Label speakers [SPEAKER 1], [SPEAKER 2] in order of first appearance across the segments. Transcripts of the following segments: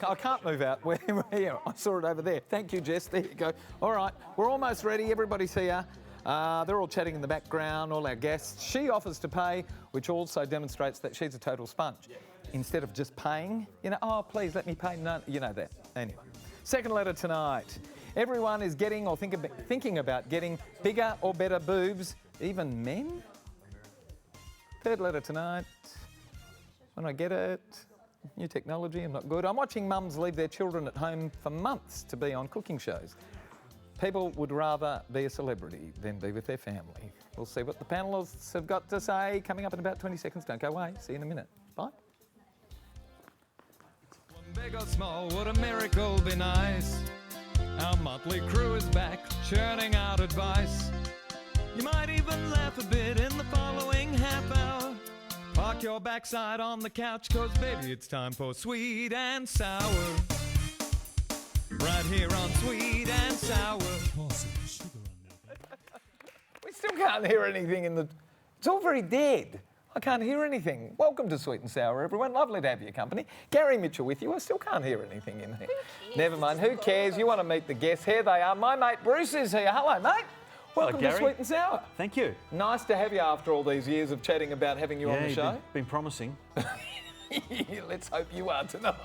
[SPEAKER 1] I can't move out. We're here. I saw it over there. Thank you, Jess. There you go. All right, we're almost ready. Everybody's here. They're all chatting in the background, all our guests. She offers to pay, which also demonstrates that she's a total sponge. Instead of just paying, oh, please let me pay. No, you know that. Anyway, second letter tonight. Everyone is getting or thinking about getting bigger or better boobs, even men. Third letter tonight. When I get it, new technology, I'm not good. I'm watching mums leave their children at home for months to be on cooking shows. People would rather be a celebrity than be with their family. We'll see what the panellists have got to say coming up in about 20 seconds. Don't go away. See you in a minute. Bye. One big or small, would a miracle be nice? Our motley crew is back, churning out advice. You might even laugh a bit in the following half hour. Park your backside on the couch, 'cause baby, it's time for Sweet and Sour. Right here on Sweet and Sour. We still can't hear anything in the... It's all very dead. I can't hear anything. Welcome to Sweet and Sour, everyone. Lovely to have your company. Gary Mitchell with you. I still can't hear anything in here. Never mind. Who cares? You want to meet the guests. Here they are. My mate Bruce is here. Hello, mate. Welcome to Sweet and Sour.
[SPEAKER 2] Thank you.
[SPEAKER 1] Nice to have you after all these years of chatting about having you on the show.
[SPEAKER 2] Been promising.
[SPEAKER 1] Let's hope you are tonight.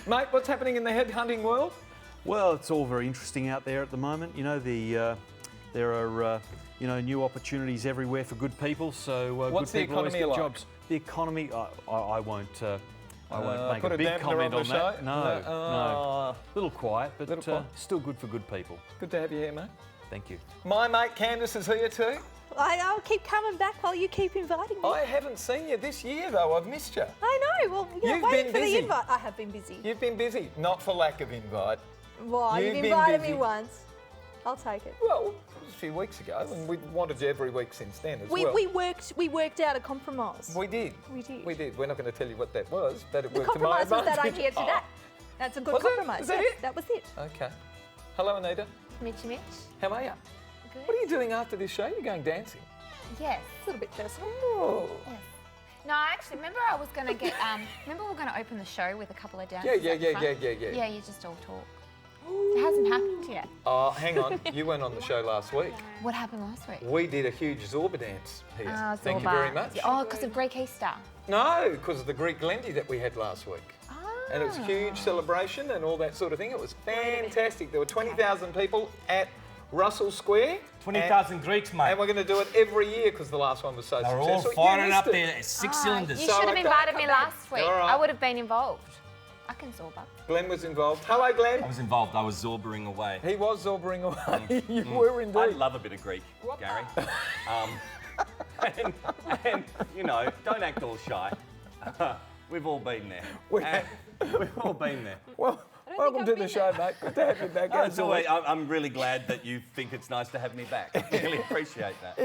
[SPEAKER 1] Mate, what's happening in the headhunting world?
[SPEAKER 2] Well, it's all very interesting out there at the moment. You know, there are new opportunities everywhere for good people. So
[SPEAKER 1] what's
[SPEAKER 2] good people
[SPEAKER 1] the economy
[SPEAKER 2] always get
[SPEAKER 1] like?
[SPEAKER 2] jobs. The economy, I won't make
[SPEAKER 1] put
[SPEAKER 2] a big
[SPEAKER 1] dampener
[SPEAKER 2] comment
[SPEAKER 1] on the show?
[SPEAKER 2] that. No. A little quiet, but still good for good people.
[SPEAKER 1] Good to have you here, mate.
[SPEAKER 2] Thank you.
[SPEAKER 1] My mate Candice is here too.
[SPEAKER 3] I'll keep coming back while you keep inviting me.
[SPEAKER 1] I haven't seen you this year though. I've missed you.
[SPEAKER 3] I know. Well,
[SPEAKER 1] You've
[SPEAKER 3] waiting
[SPEAKER 1] been
[SPEAKER 3] for
[SPEAKER 1] busy.
[SPEAKER 3] the invite. I have been busy.
[SPEAKER 1] You've been busy, not for lack of invite.
[SPEAKER 3] Why?
[SPEAKER 1] You've
[SPEAKER 3] You've
[SPEAKER 1] been
[SPEAKER 3] invited
[SPEAKER 1] busy.
[SPEAKER 3] me once. I'll take it.
[SPEAKER 1] Well, it was a few weeks ago, and we wanted you every week since then as well.
[SPEAKER 3] We worked out a compromise.
[SPEAKER 1] We did.
[SPEAKER 3] We did.
[SPEAKER 1] We did. We're not going to tell you what that was, but it
[SPEAKER 3] The
[SPEAKER 1] worked to my
[SPEAKER 3] compromise was that I'm
[SPEAKER 1] advantage.
[SPEAKER 3] here today. That's a good
[SPEAKER 1] Was it?
[SPEAKER 3] compromise.
[SPEAKER 1] Was that
[SPEAKER 3] Yes,
[SPEAKER 1] it?
[SPEAKER 3] that was it.
[SPEAKER 1] Okay. Hello, Anita.
[SPEAKER 4] Mitchy Mitch.
[SPEAKER 1] How are you?
[SPEAKER 4] Good.
[SPEAKER 1] What are you doing after this show? You're going dancing.
[SPEAKER 4] Yes.
[SPEAKER 3] A little bit personal.
[SPEAKER 1] Oh.
[SPEAKER 4] Yes. No, actually, remember I was going to get, remember we were going to open the show with a couple of dancers
[SPEAKER 1] Yeah.
[SPEAKER 4] at the front?
[SPEAKER 1] Yeah.
[SPEAKER 4] Yeah, you just all talk. It hasn't happened yet.
[SPEAKER 1] Oh, hang on. You weren't on the show last week.
[SPEAKER 4] What happened last week?
[SPEAKER 1] We did a huge Zorba dance here.
[SPEAKER 4] Oh,
[SPEAKER 1] Thank you
[SPEAKER 4] Zorba.
[SPEAKER 1] very much.
[SPEAKER 4] Oh, because of Greek Easter.
[SPEAKER 1] No, because of the Greek Lenti that we had last week.
[SPEAKER 4] Oh.
[SPEAKER 1] And it was a huge celebration and all that sort of thing. It was fantastic. There were 20,000 people at Russell Square.
[SPEAKER 5] 20,000 Greeks, mate.
[SPEAKER 1] And we're going to do it every year because the last one was so
[SPEAKER 5] They're
[SPEAKER 1] successful.
[SPEAKER 5] all firing
[SPEAKER 1] You
[SPEAKER 5] up
[SPEAKER 1] missed it.
[SPEAKER 5] their six cylinders.
[SPEAKER 4] You
[SPEAKER 1] So
[SPEAKER 4] should have
[SPEAKER 1] I
[SPEAKER 4] invited
[SPEAKER 1] can't
[SPEAKER 4] me
[SPEAKER 1] come back.
[SPEAKER 4] last week.
[SPEAKER 1] All right.
[SPEAKER 4] I would have been involved. I can Zorba.
[SPEAKER 1] Glenn was involved. Hello, Glenn.
[SPEAKER 5] I was involved. I was Zorbering away.
[SPEAKER 1] He was Zorbering away. You were indeed.
[SPEAKER 5] I love a bit of Greek, Gary. And, don't act all shy. We've all been there. We've all been there.
[SPEAKER 1] Well, welcome to the show, mate. Good to have you back. as always.
[SPEAKER 5] I'm really glad that you think it's nice to have me back. I really appreciate that.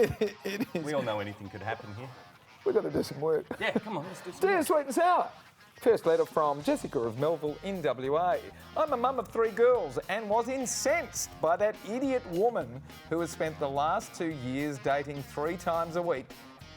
[SPEAKER 1] It is.
[SPEAKER 5] We all know anything could happen here.
[SPEAKER 1] We've got to do some work.
[SPEAKER 5] Yeah, come on, let's do some
[SPEAKER 1] Dear
[SPEAKER 5] work.
[SPEAKER 1] Sweet and Sour. First letter from Jessica of Melville in WA. I'm a mum of 3 girls and was incensed by that idiot woman who has spent the last 2 years dating 3 times a week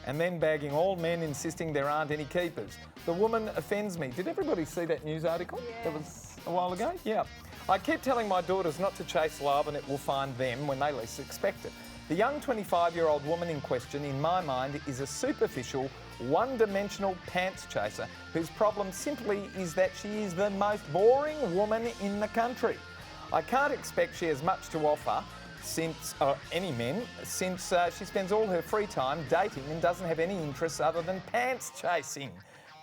[SPEAKER 1] and then bagging all men insisting there aren't any keepers. The woman offends me. Did everybody see that news article?
[SPEAKER 3] Yes.
[SPEAKER 1] That was a while ago? Yeah. I keep telling my daughters not to chase love and it will find them when they least expect it. The young 25-year-old woman in question, in my mind, is a superficial, one-dimensional pants chaser whose problem simply is that she is the most boring woman in the country. I can't expect she has much to offer since she spends all her free time dating and doesn't have any interests other than pants chasing.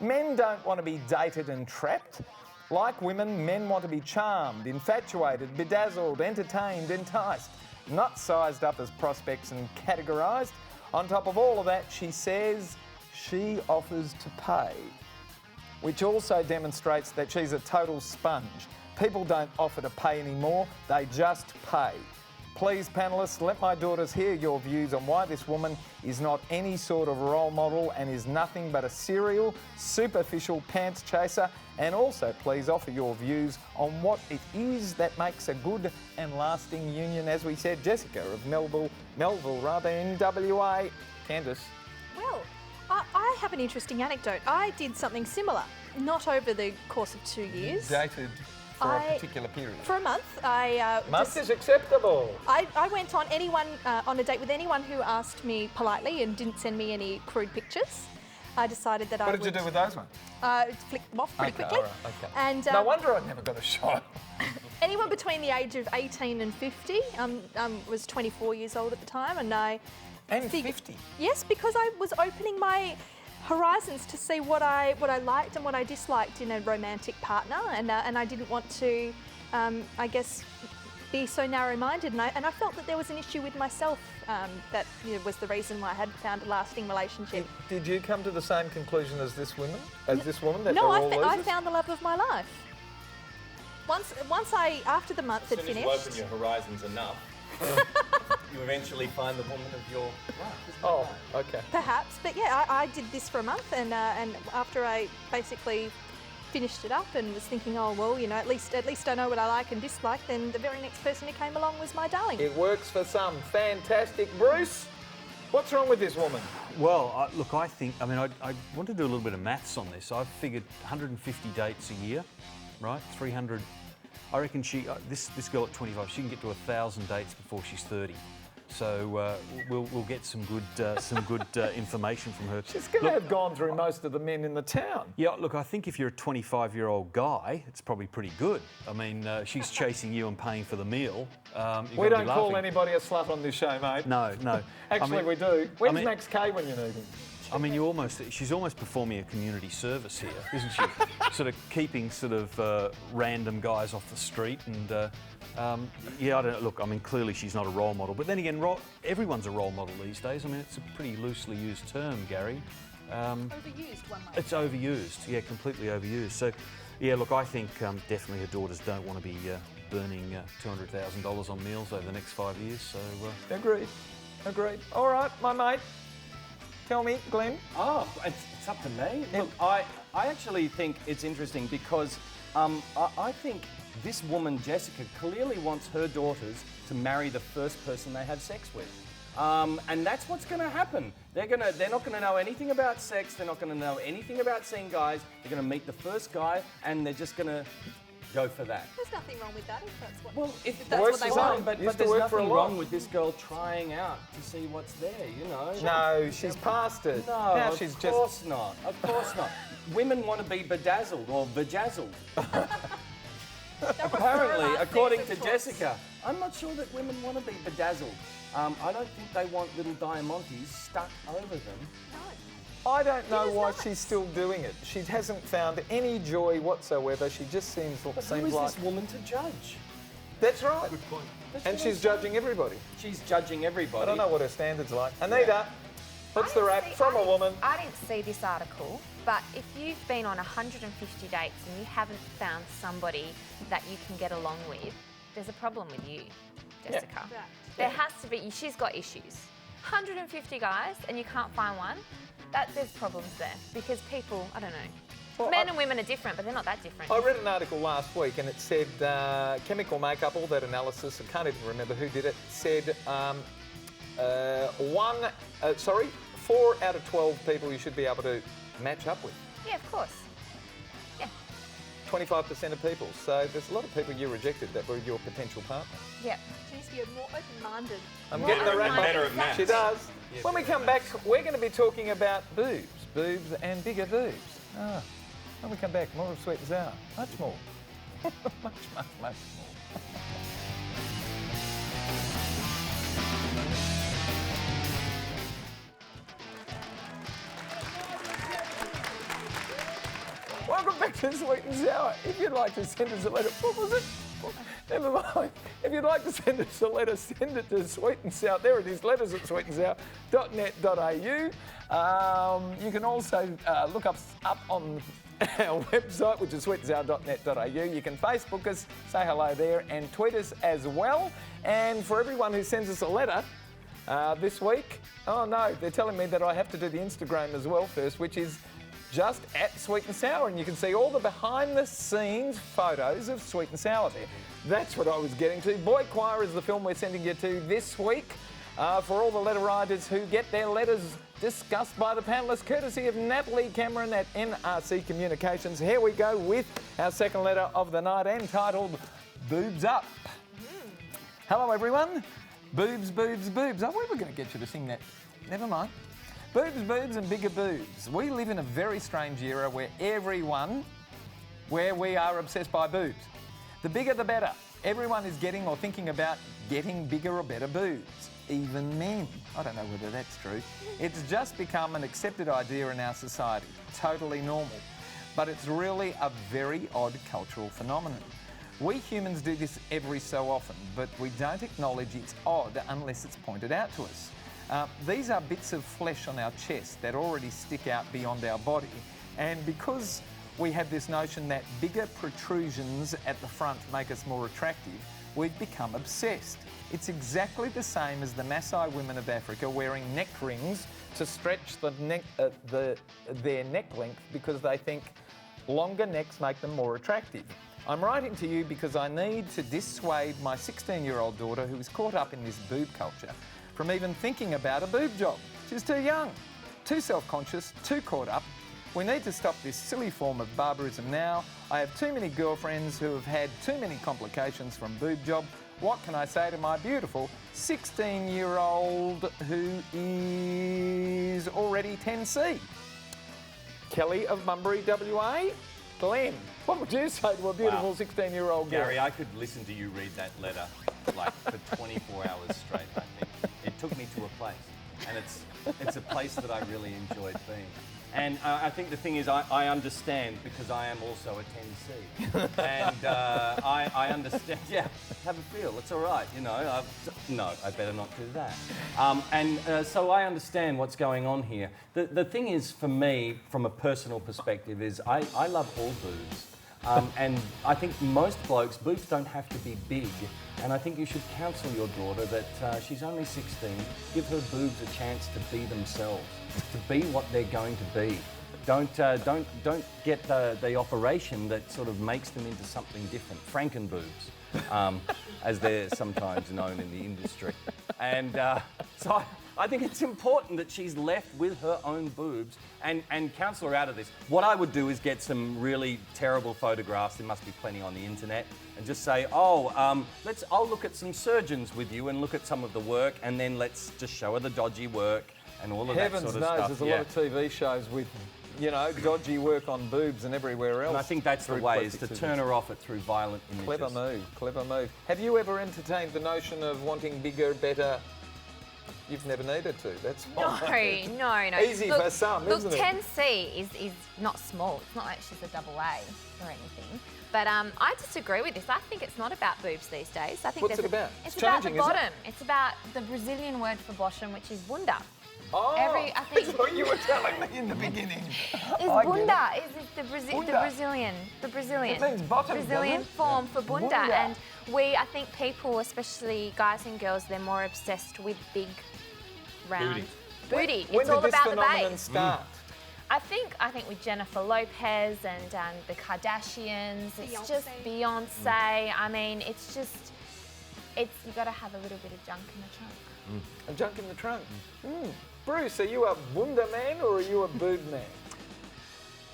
[SPEAKER 1] Men don't want to be dated and trapped. Like women, men want to be charmed, infatuated, bedazzled, entertained, enticed, not sized up as prospects and categorised. On top of all of that, she says she offers to pay, which also demonstrates that she's a total sponge. People don't offer to pay anymore, they just pay. Please, panellists, let my daughters hear your views on why this woman is not any sort of role model and is nothing but a serial, superficial pants chaser. And also, please offer your views on what it is that makes a good and lasting union. As we said, Jessica of Melville in WA. Candice.
[SPEAKER 3] Well, I have an interesting anecdote. I did something similar. Not over the course of 2 years.
[SPEAKER 1] Dated for a particular period.
[SPEAKER 3] For a month.
[SPEAKER 1] Month is acceptable.
[SPEAKER 3] I went on on a date with anyone who asked me politely and didn't send me any crude pictures. I decided that I would...
[SPEAKER 1] What did you do with those ones?
[SPEAKER 3] Flick them off pretty quickly.
[SPEAKER 1] All right, okay.
[SPEAKER 3] And
[SPEAKER 1] No wonder I never got a shot.
[SPEAKER 3] anyone between the age of 18 and 50, was 24 years old at the time, and I...
[SPEAKER 1] And 50?
[SPEAKER 3] Yes, because I was opening my horizons to see what I liked and what I disliked in a romantic partner, and I didn't want to, I guess, be so narrow-minded, and I felt that there was an issue with myself that was the reason why I hadn't found a lasting relationship.
[SPEAKER 1] Did you come to the same conclusion as this woman? That
[SPEAKER 3] No,
[SPEAKER 1] they're all losers?
[SPEAKER 3] I found the love of my life. After the month had
[SPEAKER 5] As soon as
[SPEAKER 3] finished.
[SPEAKER 5] you open your horizons enough, you eventually find the woman of your life.
[SPEAKER 1] Oh, okay.
[SPEAKER 3] Perhaps, but yeah, I did this for a month, and after I basically finished it up and was thinking, oh well, at least I know what I like and dislike, then the very next person who came along was my darling.
[SPEAKER 1] It works for some. Fantastic. Bruce, what's wrong with this woman?
[SPEAKER 2] Well, look, I want to do a little bit of maths on this. I've figured 150 dates a year, right? 300. I reckon this girl at 25, she can get to 1,000 dates before she's 30. So we'll get some good information from her.
[SPEAKER 1] She's going to have gone through most of the men in the town.
[SPEAKER 2] Yeah, look, I think if you're a 25-year-old guy, it's probably pretty good. I mean, she's chasing you and paying for the meal.
[SPEAKER 1] We don't call anybody a slut on this show, mate.
[SPEAKER 2] No.
[SPEAKER 1] Actually, we do. Where's Max K when you need him?
[SPEAKER 2] I mean, she's almost performing a community service here, isn't she? Sort of keeping random guys off the street and... yeah, I don't look. I mean, clearly she's not a role model, but then again, everyone's a role model these days. I mean, it's a pretty loosely used term, Gary.
[SPEAKER 3] Overused, one might.
[SPEAKER 2] It's overused, yeah, completely overused. So, yeah, look, I think definitely her daughters don't want to be burning $200,000 on meals over the next 5 years. So,
[SPEAKER 1] Agreed. All right, my mate. Tell me, Glenn.
[SPEAKER 5] Oh, it's up to me. Look, I actually think it's interesting because I think this woman, Jessica, clearly wants her daughters to marry the first person they have sex with. And that's what's going to happen. They're not going to know anything about sex. They're not going to know anything about seeing guys. They're going to meet the first guy, and they're just going to go for that.
[SPEAKER 3] There's nothing wrong with that if that's what.
[SPEAKER 5] Well, if
[SPEAKER 3] that's what they want.
[SPEAKER 5] But
[SPEAKER 1] Used to
[SPEAKER 5] there's
[SPEAKER 1] work for a
[SPEAKER 5] nothing
[SPEAKER 1] lot.
[SPEAKER 5] wrong with this girl trying out to see what's there,
[SPEAKER 1] No, she's past it.
[SPEAKER 5] No,
[SPEAKER 1] Now
[SPEAKER 5] of
[SPEAKER 1] she's
[SPEAKER 5] course not. Of course not. Women want to be bedazzled or vajazzled. Apparently, according to Jessica, I'm not sure that women want to be bedazzled. I don't think they want little diamantes stuck over them.
[SPEAKER 1] I don't know why she's still doing it. She hasn't found any joy whatsoever. She just seems
[SPEAKER 5] But who
[SPEAKER 1] seems
[SPEAKER 5] is
[SPEAKER 1] like...
[SPEAKER 5] this woman to judge?
[SPEAKER 1] That's right.
[SPEAKER 5] Good point.
[SPEAKER 1] And she's judging everybody.
[SPEAKER 5] She's judging everybody.
[SPEAKER 1] I don't know what her standard's like. Anita, what's the rap from a woman?
[SPEAKER 4] I didn't see this article, but if you've been on 150 dates and you haven't found somebody that you can get along with, there's a problem with you, Jessica.
[SPEAKER 3] Yeah.
[SPEAKER 4] There has to be. She's got issues. 150 guys and you can't find one. There's problems there because people, I don't know.
[SPEAKER 1] Well,
[SPEAKER 4] Men and women are different, but they're not that different.
[SPEAKER 1] I read an article last week and it said chemical makeup, all that analysis, I can't even remember who did it, said 4 out of 12 people you should be able to match up with.
[SPEAKER 4] Yeah, of course. Yeah.
[SPEAKER 1] 25% of people. So there's a lot of people you rejected that were your potential partner.
[SPEAKER 4] Yeah.
[SPEAKER 3] She needs to be more open-minded.
[SPEAKER 1] I'm
[SPEAKER 4] More
[SPEAKER 1] getting the wrap
[SPEAKER 4] open-minded,
[SPEAKER 5] better at maths.
[SPEAKER 1] She does. When we come back, we're going to be talking about boobs and bigger boobs. When we come back, more of Sweet and Sour. Much more. much more. Welcome back to Sweet and Sour. If you'd like to send us a letter, what was it? Never mind. If you'd like to send us a letter, send it to Sweet and Sour. There it is, letters@sweetandsour.net.au. You can also look us up on our website, which is sweetandsour.net.au. You can Facebook us, say hello there, and tweet us as well. And for everyone who sends us a letter this week, oh no, they're telling me that I have to do the Instagram as well first, which is just at Sweet and Sour, and you can see all the behind-the-scenes photos of Sweet and Sour there. That's what I was getting to. Boy Choir is the film we're sending you to this week. For all the letter writers who get their letters discussed by the panellists, courtesy of Natalie Cameron at NRC Communications. Here we go with our second letter of the night, entitled Boobs Up. Hello, everyone. Boobs, boobs, boobs. Oh, we were going to get you to sing that. Never mind. Boobs, boobs and bigger boobs. We live in a very strange era where we are obsessed by boobs. The bigger the better. Everyone is getting or thinking about getting bigger or better boobs. Even men. I don't know whether that's true. It's just become an accepted idea in our society. Totally normal. But it's really a very odd cultural phenomenon. We humans do this every so often, but we don't acknowledge it's odd unless it's pointed out to us. These are bits of flesh on our chest that already stick out beyond our body. And because we have this notion that bigger protrusions at the front make us more attractive, we've become obsessed. It's exactly the same as the Maasai women of Africa wearing neck rings to stretch their neck length because they think longer necks make them more attractive. I'm writing to you because I need to dissuade my 16-year-old daughter, who is caught up in this boob culture, from even thinking about a boob job. She's too young, too self-conscious, too caught up. We need to stop this silly form of barbarism now. I have too many girlfriends who have had too many complications from boob job. What can I say to my beautiful 16-year-old who is already 10C? Kelly of Bunbury, WA? Glenn, what would you say to a beautiful 16-year-old girl?
[SPEAKER 5] Gary, I could listen to you read that letter like for 24 hours straight, I think. It took me to a place, and it's a place that I really enjoyed being. And I think the thing is, I understand because I am also a 10C. And I understand, yeah, have a feel, it's all right, you know. No, I better not do that. So I understand what's going on here. The thing is, for me, from a personal perspective, is I love all boobs. And I think most blokes, boobs don't have to be big. And I think you should counsel your daughter that she's only 16. Give her boobs a chance to be themselves, to be what they're going to be. Don't get the operation that sort of makes them into something different. Frankenboobs, as they're sometimes known in the industry. And so I think it's important that she's left with her own boobs and counsel her out of this. What I would do is get some really terrible photographs, there must be plenty on the internet, and just say, I'll look at some surgeons with you and look at some of the work, and then let's just show her the dodgy work and all of that sort of stuff.
[SPEAKER 1] Heavens knows, there's a lot of TV shows with, you know, dodgy work on boobs and everywhere else.
[SPEAKER 5] And I think that's the way, is to turn her off it through violent images.
[SPEAKER 1] Clever move, clever move. Have you ever entertained the notion of wanting bigger, better? You've never needed to, that's fine.
[SPEAKER 4] No.
[SPEAKER 1] Easy for some, isn't it?
[SPEAKER 4] 10C is not small. It's not like she's a double A or anything. But I disagree with this. I think it's not about boobs these days. I think
[SPEAKER 1] What's it about?
[SPEAKER 4] It's
[SPEAKER 1] It's
[SPEAKER 4] about the
[SPEAKER 1] changing, isn't it?
[SPEAKER 4] bottom. It's about the Brazilian word for bottom, which is bunda.
[SPEAKER 1] Oh,
[SPEAKER 4] I think
[SPEAKER 1] that's what you were telling me in the beginning.
[SPEAKER 4] Is
[SPEAKER 1] I get
[SPEAKER 4] bunda is the
[SPEAKER 1] Bunda.
[SPEAKER 4] the Brazilian
[SPEAKER 1] It means bottom,
[SPEAKER 4] Brazilian
[SPEAKER 1] doesn't it?
[SPEAKER 4] form for bunda.
[SPEAKER 1] Bunda.
[SPEAKER 4] And I think people, especially guys and girls, they're more obsessed with big, round booty.
[SPEAKER 1] When
[SPEAKER 4] It's all
[SPEAKER 1] did this
[SPEAKER 4] about the
[SPEAKER 1] phenomenon
[SPEAKER 4] base.
[SPEAKER 1] start?
[SPEAKER 4] I think with Jennifer Lopez and the Kardashians, it's just Beyonce. I mean, you got to have a little bit of junk in the trunk.
[SPEAKER 1] A junk in the trunk. Bruce, are you a bunda man or are you a boob man?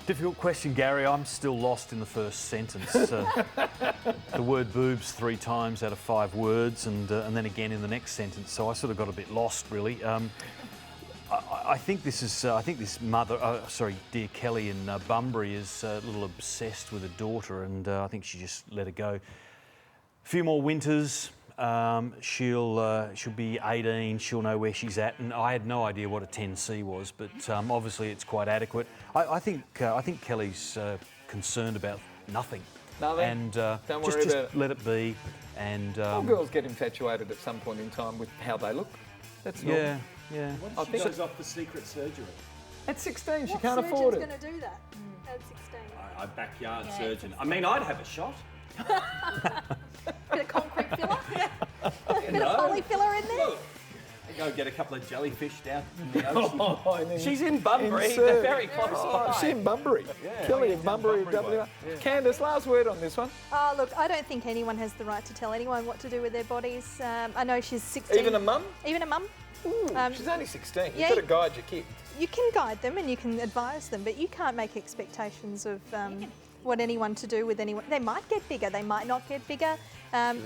[SPEAKER 2] Difficult question, Gary. I'm still lost in the first sentence. The word boobs 3 times out of 5 words, and then again in the next sentence. So I sort of got a bit lost, really. I think this mother, dear Kelly in Bunbury, is a little obsessed with her daughter, and I think she just let her go. A few more winters. She'll be 18. She'll know where she's at, and I had no idea what a 10C was, but obviously it's quite adequate. I think Kelly's concerned about nothing.
[SPEAKER 1] Nothing?
[SPEAKER 2] And
[SPEAKER 1] Don't worry
[SPEAKER 2] just
[SPEAKER 1] about it.
[SPEAKER 2] let it be. And
[SPEAKER 1] All girls get infatuated at some point in time with how they look. That's normal.
[SPEAKER 2] yeah.
[SPEAKER 5] What if she goes off for secret surgery?
[SPEAKER 1] At 16, she
[SPEAKER 3] What
[SPEAKER 1] can't
[SPEAKER 3] surgeon's
[SPEAKER 1] afford it.
[SPEAKER 3] going to do that at 16?
[SPEAKER 5] A backyard surgeon. I mean, I'd have a shot.
[SPEAKER 3] Bit of concrete filler?
[SPEAKER 5] You
[SPEAKER 3] Bit of
[SPEAKER 5] know?
[SPEAKER 3] poly filler in there?
[SPEAKER 5] Look, go get a couple of jellyfish down in the ocean.
[SPEAKER 1] and then
[SPEAKER 5] She's in Bunbury.
[SPEAKER 1] in Surrey.
[SPEAKER 5] They're very close
[SPEAKER 1] Oh,
[SPEAKER 5] by.
[SPEAKER 1] she's in Bunbury.
[SPEAKER 5] Yeah.
[SPEAKER 1] Kelly
[SPEAKER 5] Oh,
[SPEAKER 1] in
[SPEAKER 5] yeah,
[SPEAKER 1] Bunbury,
[SPEAKER 5] Bunbury
[SPEAKER 1] WA.
[SPEAKER 5] way. Yeah.
[SPEAKER 1] Candace, last word on this one.
[SPEAKER 3] Oh, look, I don't think anyone has the right to tell anyone what to do with their bodies. I know she's 16.
[SPEAKER 1] Even a mum?
[SPEAKER 3] Even a mum.
[SPEAKER 1] She's only 16. You've
[SPEAKER 3] yeah,
[SPEAKER 1] got to guide your kids.
[SPEAKER 3] You can guide them and you can advise them, but you can't make expectations of what anyone to do with anyone. They might get bigger, they might not get bigger.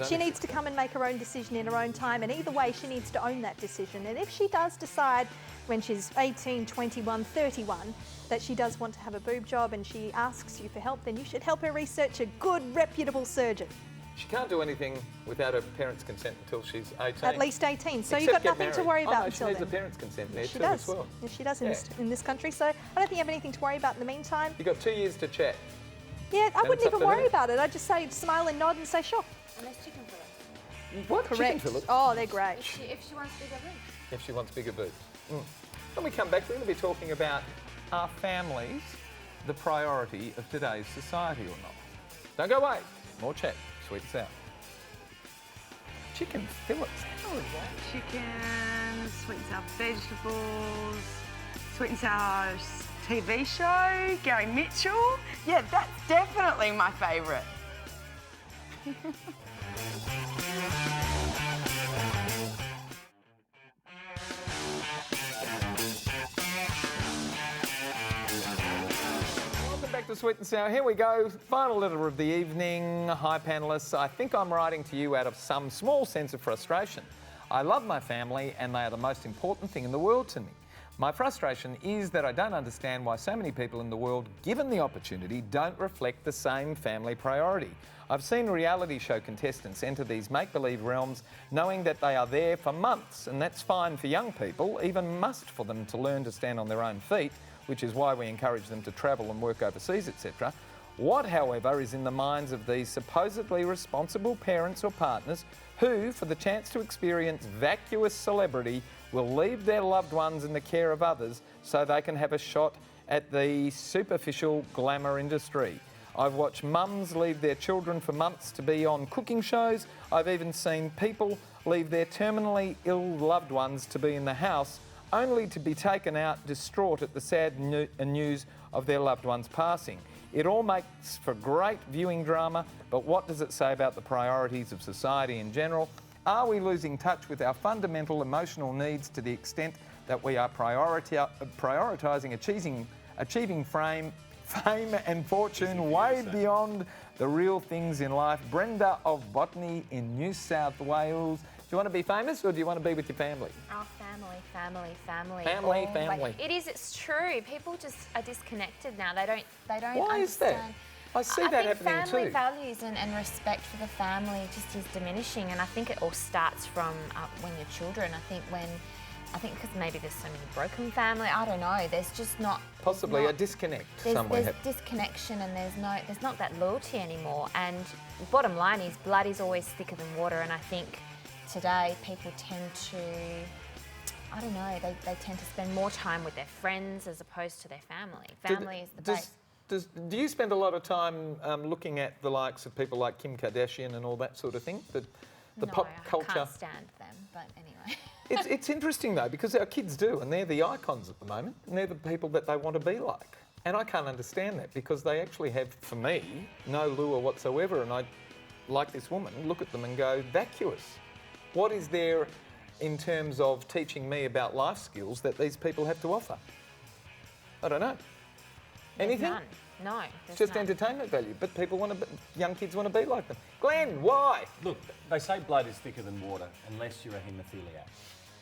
[SPEAKER 3] She needs to come and make her own decision in her own time, and either way, she needs to own that decision. And if she does decide when she's 18, 21, 31 that she does want to have a boob job and she asks you for help, then you should help her research a good, reputable surgeon.
[SPEAKER 1] She can't do anything without her parents' consent until she's 18.
[SPEAKER 3] At least 18. So
[SPEAKER 1] Except
[SPEAKER 3] you've got
[SPEAKER 1] get
[SPEAKER 3] nothing to
[SPEAKER 1] married.
[SPEAKER 3] worry about
[SPEAKER 1] no,
[SPEAKER 3] until
[SPEAKER 1] she needs
[SPEAKER 3] then.
[SPEAKER 1] the parents' consent there
[SPEAKER 3] She
[SPEAKER 1] too
[SPEAKER 3] does.
[SPEAKER 1] as well.
[SPEAKER 3] Yes, she does
[SPEAKER 1] Yeah.
[SPEAKER 3] in this country. So I don't think you have anything to worry about in the meantime.
[SPEAKER 1] You've got 2 years to chat.
[SPEAKER 3] Yeah, I wouldn't
[SPEAKER 1] it's up
[SPEAKER 3] even
[SPEAKER 1] to
[SPEAKER 3] worry
[SPEAKER 1] her.
[SPEAKER 3] about it. I'd just say smile and nod and say sure.
[SPEAKER 4] And there's chicken fillets.
[SPEAKER 1] What? Chicken
[SPEAKER 3] Correct.
[SPEAKER 1] fillets?
[SPEAKER 3] Oh, they're great.
[SPEAKER 4] If she wants bigger boobs.
[SPEAKER 1] If she wants bigger boobs. When we come back, we're going to be talking about, are families the priority of today's society or not? Don't go away. More chat. Sweet and sour. Chicken fillets. How is that?
[SPEAKER 6] Chicken, sweet and sour vegetables, sweet and sour TV show, Gary Mitchell. Yeah, that's definitely my favourite.
[SPEAKER 1] Welcome back to Sweet and Sour. Here we go. Final letter of the evening. Hi, panellists. I think I'm writing to you out of some small sense of frustration. I love my family and they are the most important thing in the world to me. My frustration is that I don't understand why so many people in the world, given the opportunity, don't reflect the same family priority. I've seen reality show contestants enter these make-believe realms knowing that they are there for months, and that's fine for young people, even must for them to learn to stand on their own feet, which is why we encourage them to travel and work overseas, etc. What, however, is in the minds of these supposedly responsible parents or partners who, for the chance to experience vacuous celebrity, will leave their loved ones in the care of others so they can have a shot at the superficial glamour industry. I've watched mums leave their children for months to be on cooking shows. I've even seen people leave their terminally ill loved ones to be in the house only to be taken out distraught at the sad news of their loved one's passing. It all makes for great viewing drama, but what does it say about the priorities of society in general? Are we losing touch with our fundamental emotional needs to the extent that we are prioritising achieving fame and fortune way beyond the real things in life? Brenda of Botany in New South Wales. Do you want to be famous or do you want to be with your family?
[SPEAKER 4] Oh, family.
[SPEAKER 1] Family,
[SPEAKER 4] Always.
[SPEAKER 1] family.
[SPEAKER 4] It is. It's true. People just are disconnected now. They don't.
[SPEAKER 1] Why is that?
[SPEAKER 4] understand.
[SPEAKER 1] I see
[SPEAKER 4] I
[SPEAKER 1] that
[SPEAKER 4] think
[SPEAKER 1] happening
[SPEAKER 4] family
[SPEAKER 1] too.
[SPEAKER 4] values and respect for the family just is diminishing, and I think it all starts from when you're children. I think because maybe there's so many broken family. I don't know. There's just not
[SPEAKER 1] Possibly
[SPEAKER 4] not-
[SPEAKER 1] a disconnect
[SPEAKER 4] There's
[SPEAKER 1] somewhere.
[SPEAKER 4] disconnection and there's not that loyalty anymore. And bottom line is blood is always thicker than water. And I think today people tend to, I don't know, they tend to spend more time with their friends as opposed to their family. Family is the base.
[SPEAKER 1] Do you spend a lot of time looking at the likes of people like Kim Kardashian and all that sort of thing? The
[SPEAKER 4] No,
[SPEAKER 1] pop
[SPEAKER 4] I
[SPEAKER 1] culture.
[SPEAKER 4] can't stand them, but anyway.
[SPEAKER 1] It's interesting though because our kids do, and they're the icons at the moment, and they're the people that they want to be like. And I can't understand that because they actually have, for me, no lure whatsoever. And I, like this woman, look at them and go, vacuous. What is there in terms of teaching me about life skills that these people have to offer? I don't know.
[SPEAKER 4] There's
[SPEAKER 1] Anything?
[SPEAKER 4] none. No,
[SPEAKER 1] It's
[SPEAKER 4] there's
[SPEAKER 1] just
[SPEAKER 4] none.
[SPEAKER 1] entertainment value, but people want to, young kids want to be like them. Glenn, why?
[SPEAKER 5] Look, they say blood is thicker than water unless you're a haemophiliac,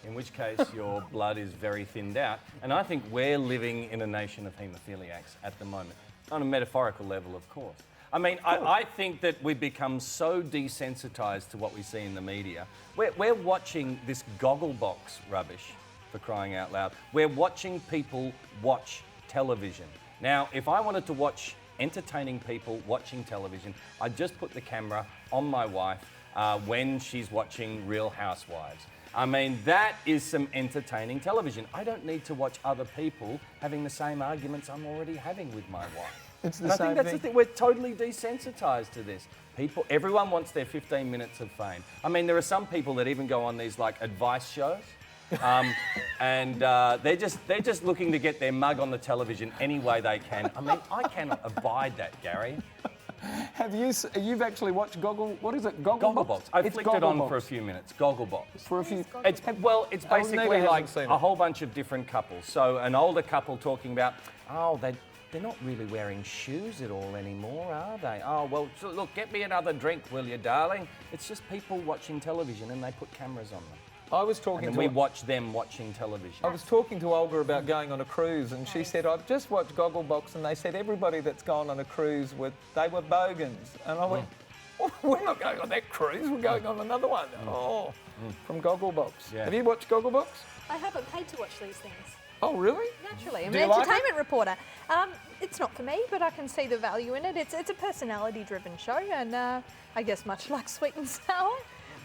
[SPEAKER 5] in which case your blood is very thinned out. And I think we're living in a nation of haemophiliacs at the moment, on a metaphorical level, of course. I mean, I think that we've become so desensitised to what we see in the media. We're watching this goggle box rubbish, for crying out loud. We're watching people watch television. Now, if I wanted to watch entertaining people watching television, I'd just put the camera on my wife when she's watching Real Housewives. I mean, that is some entertaining television. I don't need to watch other people having the same arguments I'm already having with my wife.
[SPEAKER 1] It's the
[SPEAKER 5] And I
[SPEAKER 1] same
[SPEAKER 5] think that's
[SPEAKER 1] thing.
[SPEAKER 5] the thing. We're totally desensitised to this. Everyone wants their 15 minutes of fame. I mean, there are some people that even go on these like advice shows. and they're just looking to get their mug on the television any way they can. I mean, I cannot abide that, Gary.
[SPEAKER 1] You've actually watched what is it? Gogglebox?
[SPEAKER 5] I flicked it on for a few minutes. Gogglebox.
[SPEAKER 1] For a few.
[SPEAKER 5] It's basically
[SPEAKER 1] Neva
[SPEAKER 5] like
[SPEAKER 1] hasn't seen
[SPEAKER 5] a
[SPEAKER 1] it.
[SPEAKER 5] whole bunch of different couples. So an older couple talking about, oh, they're not really wearing shoes at all anymore, are they? Oh, well, so look, get me another drink, will you, darling? It's just people watching television and they put cameras on them.
[SPEAKER 1] I was talking
[SPEAKER 5] And
[SPEAKER 1] to
[SPEAKER 5] we watch them watching television.
[SPEAKER 1] I was talking to Olga about going on a cruise, and she said, I've just watched Gogglebox, and they said everybody that's gone on a cruise, they were bogans. And I went, oh, we're not going on that cruise, we're going on another one. Oh, from Gogglebox.
[SPEAKER 5] Yeah.
[SPEAKER 1] Have you watched Gogglebox?
[SPEAKER 3] I haven't paid to watch these things.
[SPEAKER 1] Oh, really?
[SPEAKER 3] Naturally, I'm
[SPEAKER 1] Do
[SPEAKER 3] an
[SPEAKER 1] you like it?
[SPEAKER 3] entertainment reporter. It's not for me, but I can see the value in it. It's a personality-driven show, and I guess much like Sweet and Sour,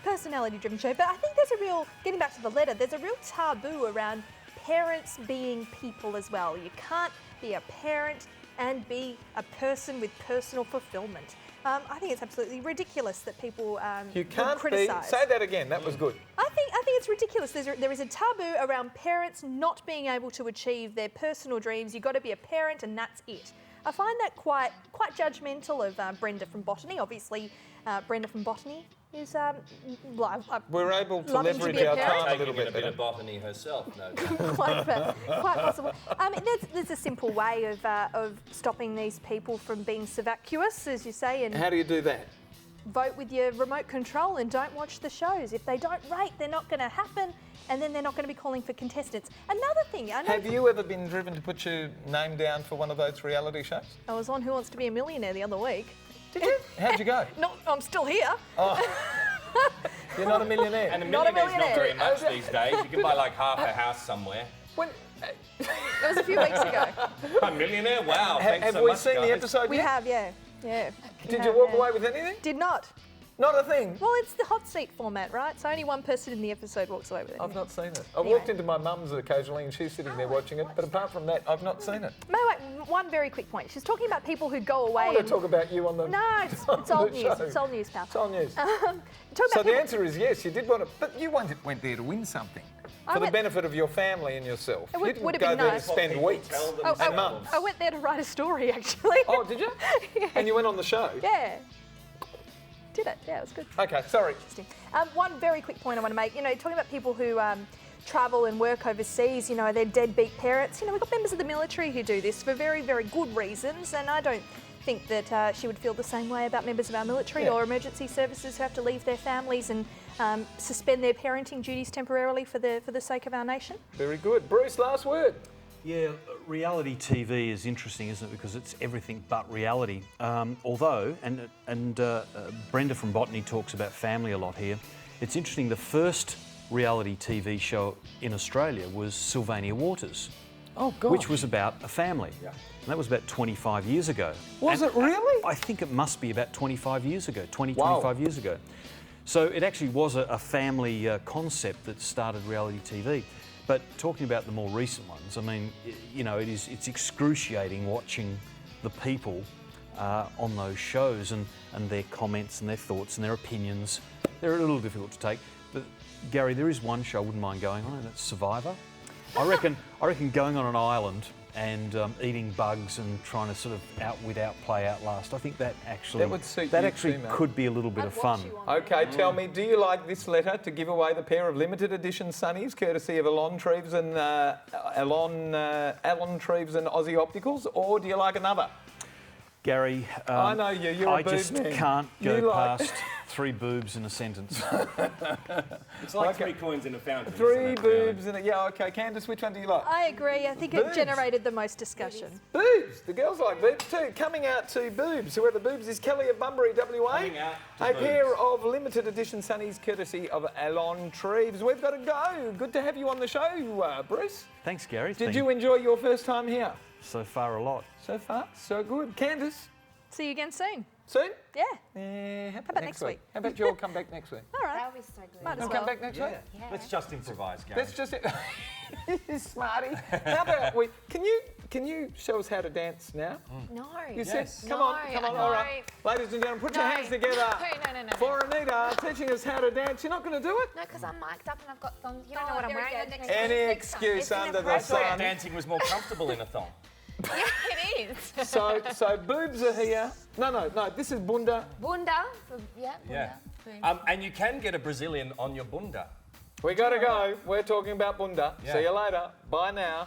[SPEAKER 3] personality-driven show. But I think there's a real, getting back to the letter, there's a real taboo around parents being people as well. You can't be a parent and be a person with personal fulfilment. I think it's absolutely ridiculous that people
[SPEAKER 1] You can't be.
[SPEAKER 3] criticise.
[SPEAKER 1] Say that again, that was good.
[SPEAKER 3] I think it's ridiculous. There is a taboo around parents not being able to achieve their personal dreams. You've got to be a parent and that's it. I find that quite judgmental of Brenda from Botany. Obviously, Brenda from Botany is
[SPEAKER 1] We're able to
[SPEAKER 3] loving to
[SPEAKER 1] leverage
[SPEAKER 3] be a
[SPEAKER 1] our
[SPEAKER 3] parent.
[SPEAKER 1] time a little bit
[SPEAKER 5] bit
[SPEAKER 1] better.
[SPEAKER 5] of botany herself, no doubt.
[SPEAKER 3] quite possible. There's a simple way of stopping these people from being vacuous, as you say, and
[SPEAKER 1] How do you do that?
[SPEAKER 3] vote with your remote control and don't watch the shows. If they don't rate, they're not going to happen, and then they're not going to be calling for contestants. Another thing, I know
[SPEAKER 1] Have you ever been driven to put your name down for one of those reality shows?
[SPEAKER 3] I was on Who Wants to Be a Millionaire the other week.
[SPEAKER 1] Did you? How'd you go?
[SPEAKER 3] No, I'm still here.
[SPEAKER 1] You're not a millionaire.
[SPEAKER 5] And a
[SPEAKER 3] Not a
[SPEAKER 5] millionaire's not very
[SPEAKER 3] millionaire.
[SPEAKER 5] much these days. You can buy like half a house somewhere.
[SPEAKER 1] When,
[SPEAKER 3] It was a few weeks ago.
[SPEAKER 5] A millionaire? Wow, thanks
[SPEAKER 1] have
[SPEAKER 5] so
[SPEAKER 1] we
[SPEAKER 5] much,
[SPEAKER 1] seen the
[SPEAKER 5] guys.
[SPEAKER 1] episode
[SPEAKER 3] We
[SPEAKER 1] yet?
[SPEAKER 3] have, yeah.
[SPEAKER 1] Did you walk away with anything?
[SPEAKER 3] Did not.
[SPEAKER 1] Not a thing.
[SPEAKER 3] Well, it's the hot seat format, right? So only one person in the episode walks away with it.
[SPEAKER 1] I've not seen it. I've
[SPEAKER 3] Anyway.
[SPEAKER 1] walked into my mum's occasionally and she's sitting there watching it, but apart from that, I've not seen it.
[SPEAKER 3] Wait, one very quick point. She's talking about people who go away
[SPEAKER 1] I want
[SPEAKER 3] and...
[SPEAKER 1] to talk about you on the
[SPEAKER 3] No, it's
[SPEAKER 1] on
[SPEAKER 3] old
[SPEAKER 1] the
[SPEAKER 3] news.
[SPEAKER 1] show.
[SPEAKER 3] It's old news, pal.
[SPEAKER 1] It's old news.
[SPEAKER 3] Talking
[SPEAKER 1] So
[SPEAKER 3] about
[SPEAKER 1] the
[SPEAKER 3] people...
[SPEAKER 1] answer is yes, you did want to, but you went there to win something.
[SPEAKER 3] I
[SPEAKER 1] For the
[SPEAKER 3] went-
[SPEAKER 1] benefit of your family and yourself.
[SPEAKER 3] It would-
[SPEAKER 1] You didn't
[SPEAKER 3] would have
[SPEAKER 1] go
[SPEAKER 3] been
[SPEAKER 1] there
[SPEAKER 3] nice.
[SPEAKER 1] to spend weeks and months.
[SPEAKER 3] I went there to write a story, actually.
[SPEAKER 1] Oh, did you? And you went on the show?
[SPEAKER 3] Yeah. Did it. Yeah, it was good.
[SPEAKER 1] Okay, sorry.
[SPEAKER 3] Interesting. One very quick point I want to make. You know, talking about people who travel and work overseas, you know, they're deadbeat parents. You know, we've got members of the military who do this for very, very good reasons, and I don't think that she would feel the same way about members of our military
[SPEAKER 1] Yeah.
[SPEAKER 3] or emergency services who have to leave their families and suspend their parenting duties temporarily for the sake of our nation.
[SPEAKER 1] Very good. Bruce, last word.
[SPEAKER 2] Yeah, reality TV is interesting, isn't it? Because it's everything but reality. Although, and Brenda from Botany talks about family a lot here. It's interesting. The first reality TV show in Australia was Sylvania Waters,
[SPEAKER 1] Oh, God.
[SPEAKER 2] which was about a family. Yeah. And that was about 25 years ago.
[SPEAKER 1] Was
[SPEAKER 2] And
[SPEAKER 1] it really?
[SPEAKER 2] I think it must be about 25 years ago, 20,
[SPEAKER 1] Wow.
[SPEAKER 2] 25 years ago. So it actually was a family concept that started reality TV. But talking about the more recent ones, I mean, you know, it's excruciating watching the people on those shows and their comments and their thoughts and their opinions. They're a little difficult to take. But Gary, there is one show I wouldn't mind going on, and that's Survivor. I reckon going on an island and eating bugs and trying to sort of outwit, outplay, outlast. I think that actually
[SPEAKER 1] That would suit you
[SPEAKER 2] actually
[SPEAKER 1] too, mate.
[SPEAKER 2] could be a little bit of fun.
[SPEAKER 1] Okay, tell me, do you like this letter to give away the pair of limited edition sunnies, courtesy of Alon Treves and Alan Treves and Aussie Opticals, or do you like another?
[SPEAKER 2] Gary,
[SPEAKER 1] I know you. You're a
[SPEAKER 2] I
[SPEAKER 1] boob
[SPEAKER 2] just
[SPEAKER 1] man.
[SPEAKER 2] can't go
[SPEAKER 1] You like-
[SPEAKER 2] past 3 boobs in a sentence.
[SPEAKER 5] It's like
[SPEAKER 1] Okay.
[SPEAKER 5] 3 coins in a fountain.
[SPEAKER 1] Three
[SPEAKER 5] isn't it, really?
[SPEAKER 1] boobs and yeah. Okay, Candice, which one do you like?
[SPEAKER 3] I agree. I think it
[SPEAKER 1] Boobs.
[SPEAKER 3] generated the most discussion.
[SPEAKER 1] Boobs. The girls like boobs too. Coming out to boobs. Who are the boobs? Is Kelly of Bunbury, WA.
[SPEAKER 5] Coming out to
[SPEAKER 1] A
[SPEAKER 5] boobs.
[SPEAKER 1] pair of limited edition sunnies, courtesy of Alon Treves. We've got to go. Good to have you on the show, Bruce.
[SPEAKER 2] Thanks, Gary. It's
[SPEAKER 1] Did
[SPEAKER 2] been
[SPEAKER 1] you enjoy your first time here?
[SPEAKER 2] so far a lot.
[SPEAKER 1] So far, so good. Candice,
[SPEAKER 3] See you again soon.
[SPEAKER 1] soon?
[SPEAKER 3] Yeah.
[SPEAKER 1] How about
[SPEAKER 3] about next week?
[SPEAKER 1] How about you all come back next week?
[SPEAKER 3] All right.
[SPEAKER 4] That would be so good.
[SPEAKER 3] Might as
[SPEAKER 1] You'll
[SPEAKER 3] well.
[SPEAKER 1] come back next week?
[SPEAKER 5] Let's just improvise, Gary.
[SPEAKER 1] That's just it. Smarty. How about we? Can you can you show us how to dance now?
[SPEAKER 4] No.
[SPEAKER 1] You
[SPEAKER 5] Yes.
[SPEAKER 1] said, come on,
[SPEAKER 4] No,
[SPEAKER 1] all right. Ladies and gentlemen, put your hands together
[SPEAKER 4] No.
[SPEAKER 1] for Anita teaching us how to dance. You're not going to do it?
[SPEAKER 4] No, because I'm mic'd up and I've got thongs. You don't
[SPEAKER 3] Oh,
[SPEAKER 4] know what I'm
[SPEAKER 3] very
[SPEAKER 4] wearing.
[SPEAKER 3] good.
[SPEAKER 4] Next
[SPEAKER 1] Any
[SPEAKER 4] time.
[SPEAKER 1] excuse under the
[SPEAKER 5] I thought
[SPEAKER 1] sun.
[SPEAKER 5] dancing was more comfortable in a thong.
[SPEAKER 4] Yeah, it is.
[SPEAKER 1] So boobs are here. No, this is bunda.
[SPEAKER 4] Bunda. Yeah, bunda.
[SPEAKER 5] Yeah.
[SPEAKER 4] Boobs.
[SPEAKER 5] And you can get a Brazilian on your bunda.
[SPEAKER 1] We got to go. We're talking about bunda.
[SPEAKER 5] Yeah.
[SPEAKER 1] See you later. Bye now.